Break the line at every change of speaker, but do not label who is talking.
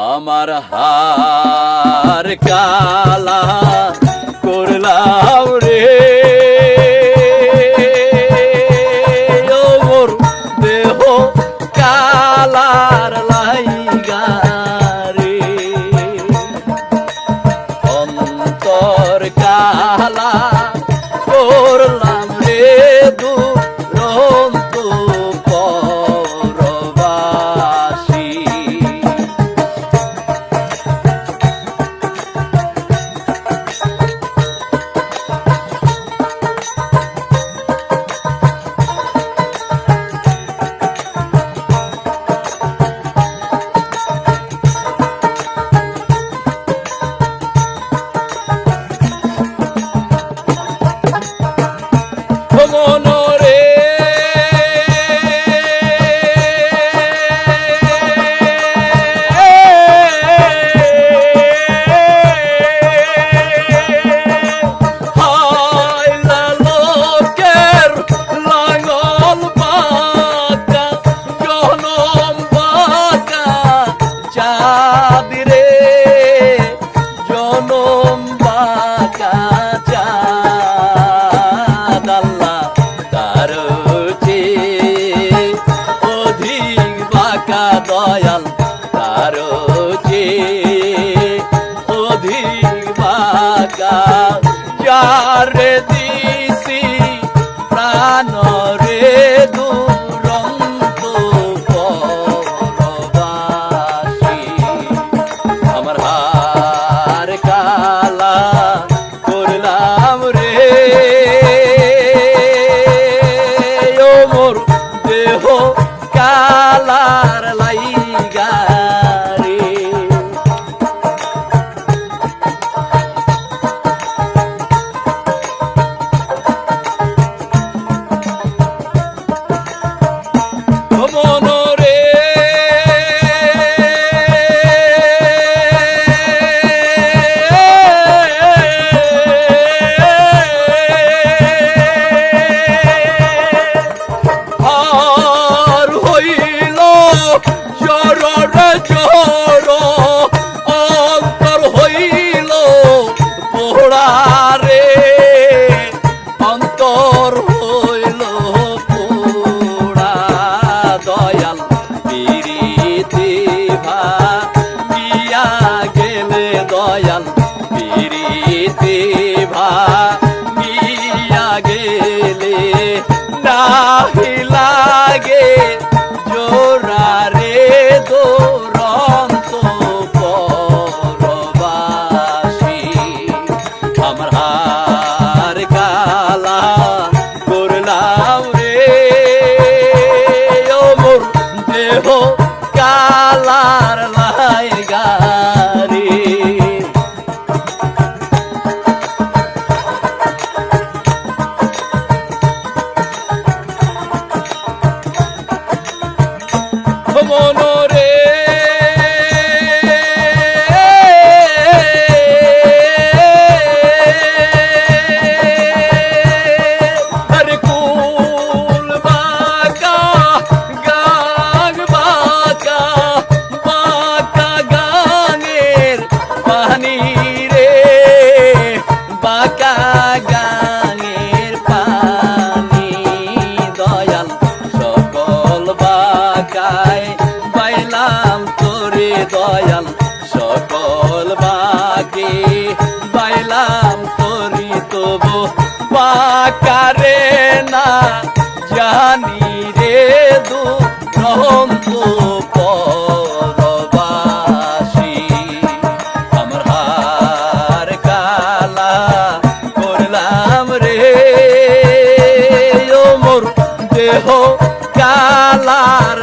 আমার হার কালা করলাম রে ও মোর দেহ কালার লাইগা রে অন্তর কালা করলাম রে দুরন্ত পরবাসী মনরে হাইলা লোকের লাঙল বাঁকা জনম বাঁকা চাঁদ রে জনম বাঁকা চাঁদ আল্লাহ তার চেয়ে অধিক বাঁকা দয়াল তার চেয়ে অধিক বাঁকা যারে দিছি প্রাণ রে দুরন্ত পরবাসী আমার হার কালা করলাম রে ও মোর দেহ কালার লাইগা রে মনরে আর হইল জর জর অন্তর হইল পোড়া রে অন্তর হইল পোড়া দয়াল পিরিতি ভাইয়া গেলে দয়াল পিরিতি ভাইয়া গেলে নাহি লাগে জোড়া রে দুরন্ত পরবাসী আমার হার কালা করলাম রে ও মোর দেহ কালার লাইগা রে মনরে হর কুল বাঁকা গাং বাঁকা বাঁকা গাঙের পানি রে বাঁকা গাঙের পানি দয়াল সকল বাঁকায় পাইলাম তোরে দয়াল সকল বাঁকে পাইলাম তোরি তবু বাঁকারে না জানি রে দুরন্ত পরবাসী আমার হার কালা করলাম রে ও মোর দেহ কালার